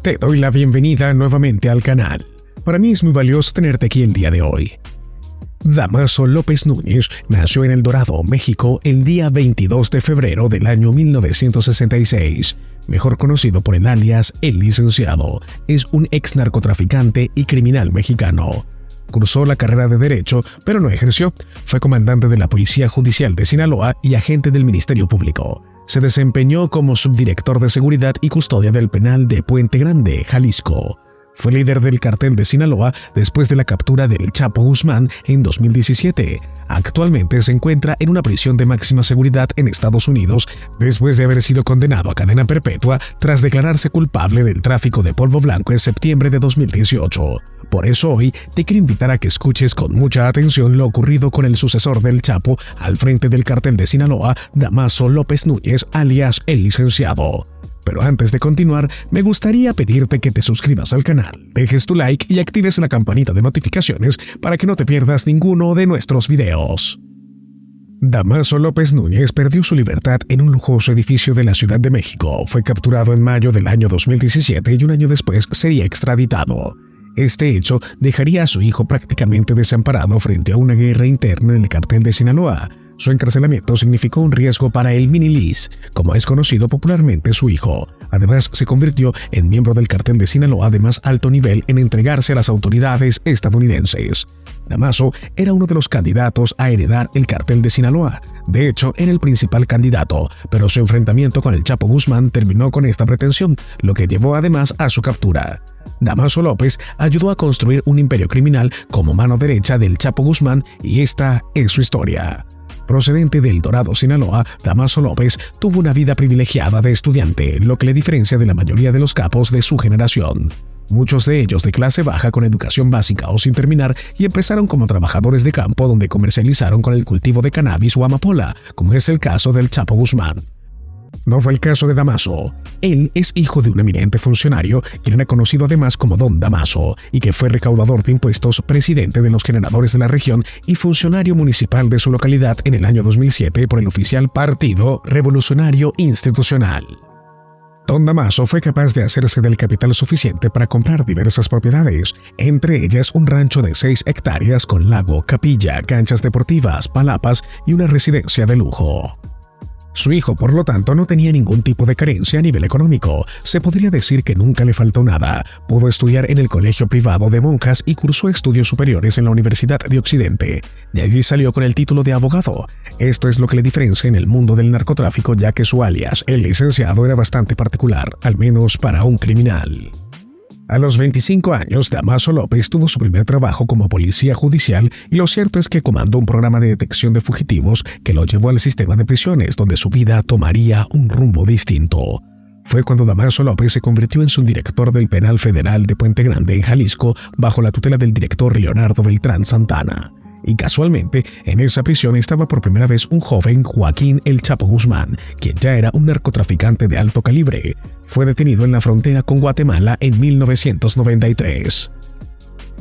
Te doy la bienvenida nuevamente al canal. Para mí es muy valioso tenerte aquí el día de hoy. Damaso López Núñez nació en El Dorado, México, el día 22 de febrero del año 1966. Mejor conocido por el alias El Licenciado, es un ex narcotraficante y criminal mexicano. Cursó la carrera de Derecho, pero no ejerció. Fue comandante de la Policía Judicial de Sinaloa y agente del Ministerio Público. Se desempeñó como subdirector de Seguridad y Custodia del Penal de Puente Grande, Jalisco. Fue líder del Cartel de Sinaloa después de la captura del Chapo Guzmán en 2017. Actualmente se encuentra en una prisión de máxima seguridad en Estados Unidos después de haber sido condenado a cadena perpetua tras declararse culpable del tráfico de polvo blanco en septiembre de 2018. Por eso hoy te quiero invitar a que escuches con mucha atención lo ocurrido con el sucesor del Chapo al frente del Cartel de Sinaloa, Damaso López Núñez, alias El Licenciado. Pero antes de continuar, me gustaría pedirte que te suscribas al canal, dejes tu like y actives la campanita de notificaciones para que no te pierdas ninguno de nuestros videos. Damaso López Núñez perdió su libertad en un lujoso edificio de la Ciudad de México. Fue capturado en mayo del año 2017 y un año después sería extraditado. Este hecho dejaría a su hijo prácticamente desamparado frente a una guerra interna en el Cartel de Sinaloa. Su encarcelamiento significó un riesgo para el Mini-Liz, como es conocido popularmente su hijo. Además, se convirtió en miembro del Cartel de Sinaloa de más alto nivel en entregarse a las autoridades estadounidenses. Damaso era uno de los candidatos a heredar el Cartel de Sinaloa. De hecho, era el principal candidato, pero su enfrentamiento con el Chapo Guzmán terminó con esta pretensión, lo que llevó además a su captura. Damaso López ayudó a construir un imperio criminal como mano derecha del Chapo Guzmán y esta es su historia. Procedente de El Dorado, Sinaloa, Damaso López tuvo una vida privilegiada de estudiante, lo que le diferencia de la mayoría de los capos de su generación. Muchos de ellos de clase baja con educación básica o sin terminar y empezaron como trabajadores de campo donde comercializaron con el cultivo de cannabis o amapola, como es el caso del Chapo Guzmán. No fue el caso de Damaso. Él es hijo de un eminente funcionario, quien era conocido además como Don Damaso, y que fue recaudador de impuestos, presidente de los generadores de la región y funcionario municipal de su localidad en el año 2007 por el oficial Partido Revolucionario Institucional. Don Damaso fue capaz de hacerse del capital suficiente para comprar diversas propiedades, entre ellas un rancho de 6 hectáreas con lago, capilla, canchas deportivas, palapas y una residencia de lujo. Su hijo, por lo tanto, no tenía ningún tipo de carencia a nivel económico. Se podría decir que nunca le faltó nada. Pudo estudiar en el colegio privado de monjas y cursó estudios superiores en la Universidad de Occidente. De allí salió con el título de abogado. Esto es lo que le diferencia en el mundo del narcotráfico, ya que su alias, El Licenciado, era bastante particular, al menos para un criminal. A los 25 años, Damaso López tuvo su primer trabajo como policía judicial y lo cierto es que comandó un programa de detección de fugitivos que lo llevó al sistema de prisiones, donde su vida tomaría un rumbo distinto. Fue cuando Damaso López se convirtió en subdirector del Penal Federal de Puente Grande en Jalisco bajo la tutela del director Leonardo Beltrán Santana. Y casualmente, en esa prisión estaba por primera vez un joven Joaquín El Chapo Guzmán, quien ya era un narcotraficante de alto calibre. Fue detenido en la frontera con Guatemala en 1993.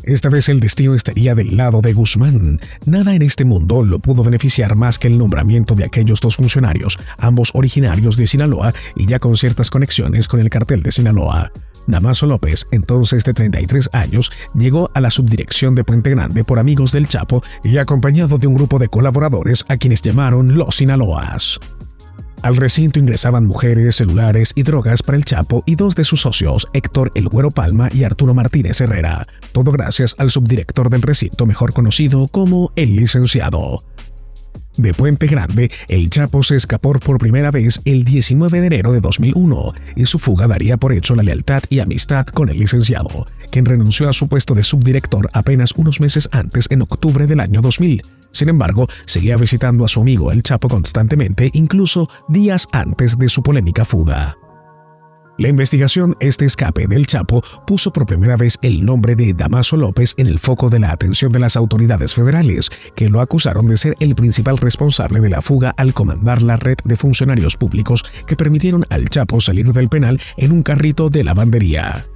Esta vez el destino estaría del lado de Guzmán. Nada en este mundo lo pudo beneficiar más que el nombramiento de aquellos dos funcionarios, ambos originarios de Sinaloa y ya con ciertas conexiones con el Cartel de Sinaloa. Damaso López, entonces de 33 años, llegó a la subdirección de Puente Grande por amigos del Chapo y acompañado de un grupo de colaboradores a quienes llamaron los Sinaloas. Al recinto ingresaban mujeres, celulares y drogas para el Chapo y dos de sus socios, Héctor El Güero Palma y Arturo Martínez Herrera, todo gracias al subdirector del recinto mejor conocido como El Licenciado. De Puente Grande, el Chapo se escapó por primera vez el 19 de enero de 2001 y su fuga daría por hecho la lealtad y amistad con el Licenciado, quien renunció a su puesto de subdirector apenas unos meses antes en octubre del año 2000. Sin embargo, seguía visitando a su amigo el Chapo constantemente, incluso días antes de su polémica fuga. La investigación este escape del Chapo puso por primera vez el nombre de Damaso López en el foco de la atención de las autoridades federales, que lo acusaron de ser el principal responsable de la fuga al comandar la red de funcionarios públicos que permitieron al Chapo salir del penal en un carrito de lavandería.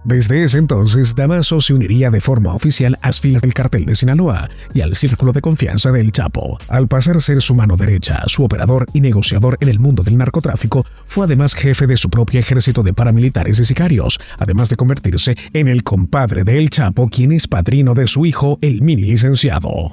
Desde ese entonces, Damaso se uniría de forma oficial a las filas del Cartel de Sinaloa y al círculo de confianza del Chapo. Al pasar a ser su mano derecha, su operador y negociador en el mundo del narcotráfico, fue además jefe de su propio ejército de paramilitares y sicarios, además de convertirse en el compadre del Chapo, quien es padrino de su hijo, el mini licenciado.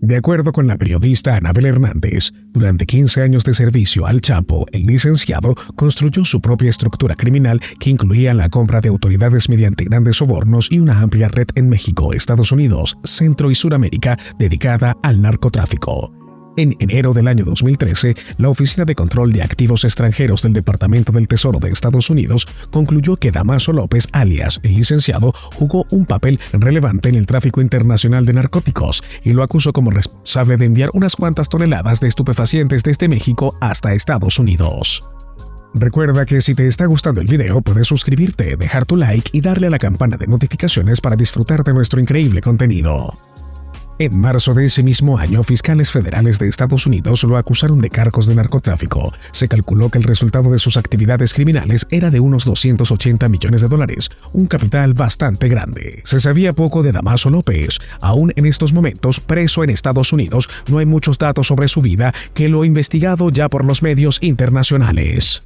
De acuerdo con la periodista Anabel Hernández, durante 15 años de servicio al Chapo, el licenciado construyó su propia estructura criminal que incluía la compra de autoridades mediante grandes sobornos y una amplia red en México, Estados Unidos, Centro y Suramérica dedicada al narcotráfico. En enero del año 2013, la Oficina de Control de Activos Extranjeros del Departamento del Tesoro de Estados Unidos concluyó que Damaso López, alias el licenciado, jugó un papel relevante en el tráfico internacional de narcóticos y lo acusó como responsable de enviar unas cuantas toneladas de estupefacientes desde México hasta Estados Unidos. Recuerda que si te está gustando el video, puedes suscribirte, dejar tu like y darle a la campana de notificaciones para disfrutar de nuestro increíble contenido. En marzo de ese mismo año, fiscales federales de Estados Unidos lo acusaron de cargos de narcotráfico. Se calculó que el resultado de sus actividades criminales era de unos $280 millones, un capital bastante grande. Se sabía poco de Damaso López. Aún en estos momentos, preso en Estados Unidos, no hay muchos datos sobre su vida que lo investigado ya por los medios internacionales.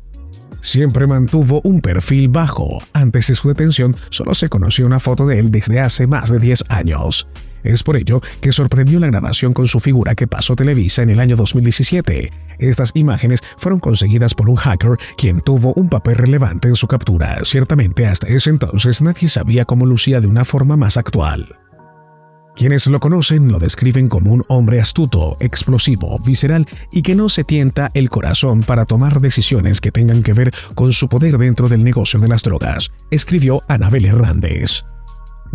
Siempre mantuvo un perfil bajo. Antes de su detención, solo se conoció una foto de él desde hace más de 10 años. Es por ello que sorprendió la grabación con su figura que pasó Televisa en el año 2017. Estas imágenes fueron conseguidas por un hacker quien tuvo un papel relevante en su captura. Ciertamente hasta ese entonces nadie sabía cómo lucía de una forma más actual. Quienes lo conocen lo describen como un hombre astuto, explosivo, visceral y que no se tienta el corazón para tomar decisiones que tengan que ver con su poder dentro del negocio de las drogas, escribió Anabel Hernández.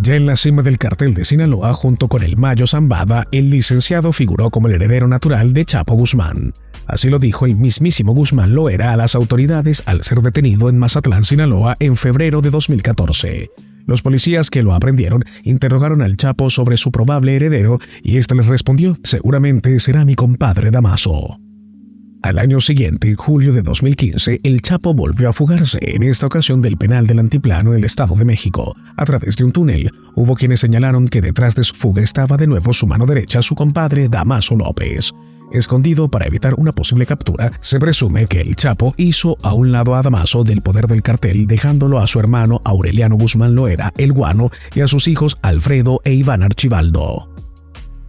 Ya en la cima del cartel de Sinaloa, junto con el Mayo Zambada, el licenciado figuró como el heredero natural de Chapo Guzmán. Así lo dijo el mismísimo Guzmán Loera a las autoridades al ser detenido en Mazatlán, Sinaloa, en febrero de 2014. Los policías que lo aprendieron interrogaron al Chapo sobre su probable heredero y éste les respondió: seguramente será mi compadre Damaso. Al año siguiente, en julio de 2015, el Chapo volvió a fugarse, en esta ocasión del penal del Altiplano en el Estado de México, a través de un túnel. Hubo quienes señalaron que detrás de su fuga estaba de nuevo su mano derecha, su compadre Damaso López. Escondido para evitar una posible captura, se presume que el Chapo hizo a un lado a Damaso del poder del cartel, dejándolo a su hermano Aureliano Guzmán Loera, el Guano, y a sus hijos Alfredo e Iván Archibaldo.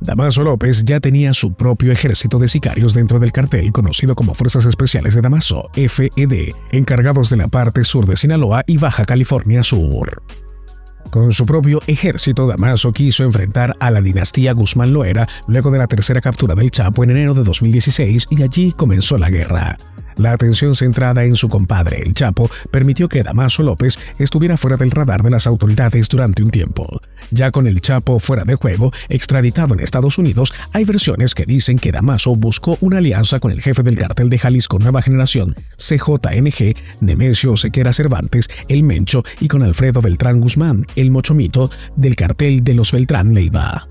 Damaso López ya tenía su propio ejército de sicarios dentro del cartel conocido como Fuerzas Especiales de Damaso, FED, encargados de la parte sur de Sinaloa y Baja California Sur. Con su propio ejército, Damaso quiso enfrentar a la dinastía Guzmán Loera luego de la tercera captura del Chapo en enero de 2016 y allí comenzó la guerra. La atención centrada en su compadre, el Chapo, permitió que Damaso López estuviera fuera del radar de las autoridades durante un tiempo. Ya con el Chapo fuera de juego, extraditado en Estados Unidos, hay versiones que dicen que Damaso buscó una alianza con el jefe del cartel de Jalisco Nueva Generación, CJNG, Nemesio Sequera Cervantes, el Mencho, y con Alfredo Beltrán Guzmán, el Mochomito, del cartel de los Beltrán Leiva.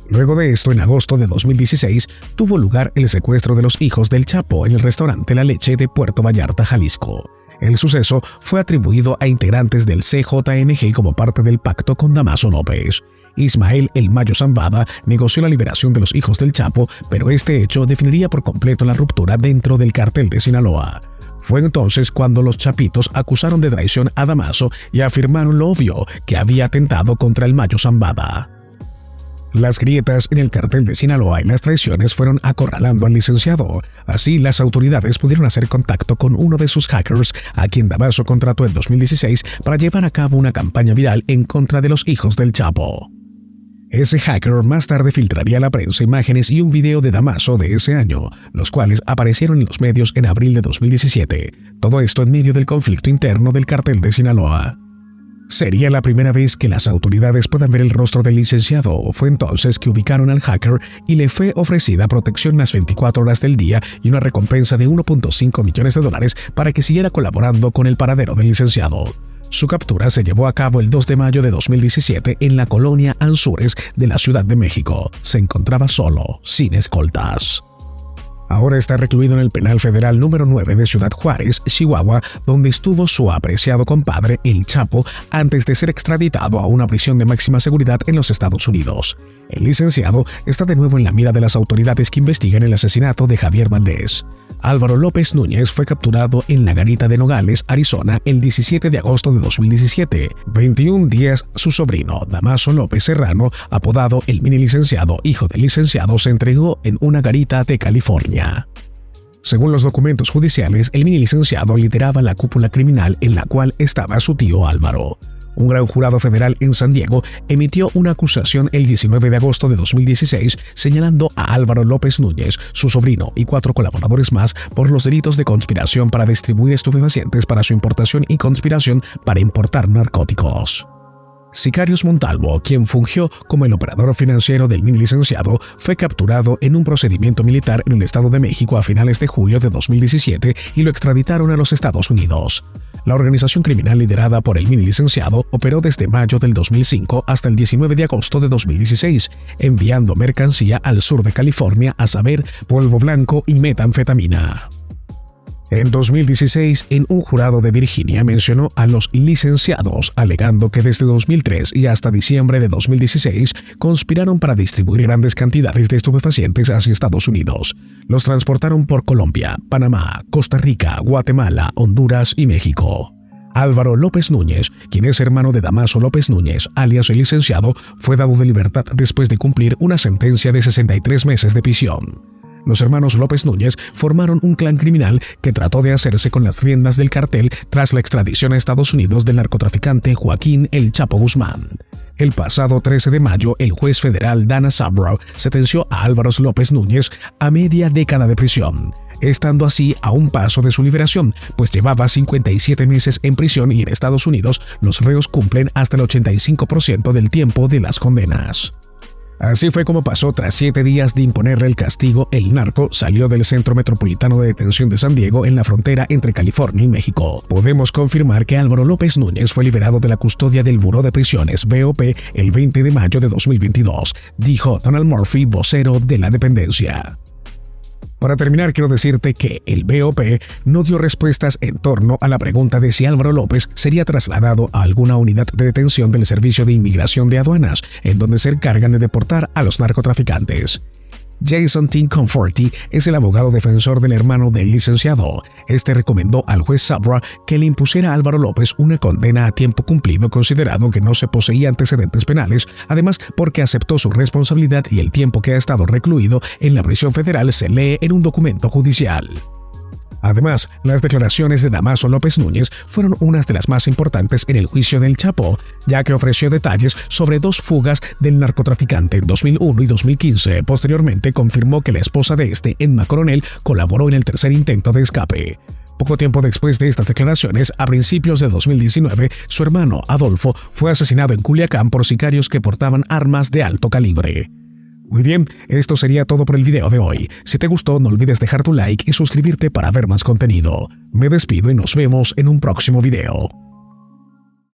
Luego de esto, en agosto de 2016, tuvo lugar el secuestro de los hijos del Chapo en el restaurante La Leche de Puerto Vallarta, Jalisco. El suceso fue atribuido a integrantes del CJNG como parte del pacto con Damaso López. Ismael El Mayo Zambada negoció la liberación de los hijos del Chapo, pero este hecho definiría por completo la ruptura dentro del cartel de Sinaloa. Fue entonces cuando los chapitos acusaron de traición a Damaso y afirmaron lo obvio, que había atentado contra el Mayo Zambada. Las grietas en el cartel de Sinaloa y las traiciones fueron acorralando al licenciado. Así, las autoridades pudieron hacer contacto con uno de sus hackers, a quien Damaso contrató en 2016 para llevar a cabo una campaña viral en contra de los hijos del Chapo. Ese hacker más tarde filtraría a la prensa imágenes y un video de Damaso de ese año, los cuales aparecieron en los medios en abril de 2017. Todo esto en medio del conflicto interno del cartel de Sinaloa. Sería la primera vez que las autoridades puedan ver el rostro del licenciado. Fue entonces que ubicaron al hacker y le fue ofrecida protección las 24 horas del día y una recompensa de $1.5 millones para que siguiera colaborando con el paradero del licenciado. Su captura se llevó a cabo el 2 de mayo de 2017 en la colonia Anzures de la Ciudad de México. Se encontraba solo, sin escoltas. Ahora está recluido en el Penal Federal número 9 de Ciudad Juárez, Chihuahua, donde estuvo su apreciado compadre, El Chapo, antes de ser extraditado a una prisión de máxima seguridad en los Estados Unidos. El licenciado está de nuevo en la mira de las autoridades que investigan el asesinato de Javier Valdez. Álvaro López Núñez fue capturado en la garita de Nogales, Arizona, el 17 de agosto de 2017. 21 días, su sobrino, Damaso López Serrano, apodado el mini licenciado, hijo del licenciado, se entregó en una garita de California. Según los documentos judiciales, el mini licenciado lideraba la cúpula criminal en la cual estaba su tío Álvaro. Un gran jurado federal en San Diego emitió una acusación el 19 de agosto de 2016 señalando a Álvaro López Núñez, su sobrino y 4 colaboradores más por los delitos de conspiración para distribuir estupefacientes para su importación y conspiración para importar narcóticos. Sicarios Montalvo, quien fungió como el operador financiero del mini licenciado, fue capturado en un procedimiento militar en el Estado de México a finales de julio de 2017 y lo extraditaron a los Estados Unidos. La organización criminal liderada por el mini licenciado operó desde mayo del 2005 hasta el 19 de agosto de 2016, enviando mercancía al sur de California, a saber, polvo blanco y metanfetamina. En 2016, en un jurado de Virginia mencionó a los licenciados, alegando que desde 2003 y hasta diciembre de 2016 conspiraron para distribuir grandes cantidades de estupefacientes hacia Estados Unidos. Los transportaron por Colombia, Panamá, Costa Rica, Guatemala, Honduras y México. Álvaro López Núñez, quien es hermano de Damaso López Núñez, alias el licenciado, fue dado de libertad después de cumplir una sentencia de 63 meses de prisión. Los hermanos López Núñez formaron un clan criminal que trató de hacerse con las riendas del cartel tras la extradición a Estados Unidos del narcotraficante Joaquín El Chapo Guzmán. El pasado 13 de mayo, el juez federal Dana Sabro sentenció a Álvaro López Núñez a media década de prisión, estando así a un paso de su liberación, pues llevaba 57 meses en prisión y en Estados Unidos los reos cumplen hasta el 85% del tiempo de las condenas. Así fue como pasó. Tras 7 días de imponerle el castigo, el narco salió del Centro Metropolitano de Detención de San Diego en la frontera entre California y México. Podemos confirmar que Álvaro López Núñez fue liberado de la custodia del Buró de Prisiones, BOP, el 20 de mayo de 2022, dijo Donald Murphy, vocero de la dependencia. Para terminar, quiero decirte que el BOP no dio respuestas en torno a la pregunta de si Álvaro López sería trasladado a alguna unidad de detención del Servicio de Inmigración de Aduanas, en donde se encargan de deportar a los narcotraficantes. Jason T. Conforti es el abogado defensor del hermano del licenciado. Este recomendó al juez Sabra que le impusiera a Álvaro López una condena a tiempo cumplido, considerado que no se poseía antecedentes penales, además porque aceptó su responsabilidad y el tiempo que ha estado recluido en la prisión federal se lee en un documento judicial. Además, las declaraciones de Damaso López Núñez fueron unas de las más importantes en el juicio del Chapo, ya que ofreció detalles sobre 2 fugas del narcotraficante en 2001 y 2015. Posteriormente confirmó que la esposa de este, Emma Coronel, colaboró en el tercer intento de escape. Poco tiempo después de estas declaraciones, a principios de 2019, su hermano Adolfo fue asesinado en Culiacán por sicarios que portaban armas de alto calibre. Muy bien, esto sería todo por el video de hoy. Si te gustó, no olvides dejar tu like y suscribirte para ver más contenido. Me despido y nos vemos en un próximo video.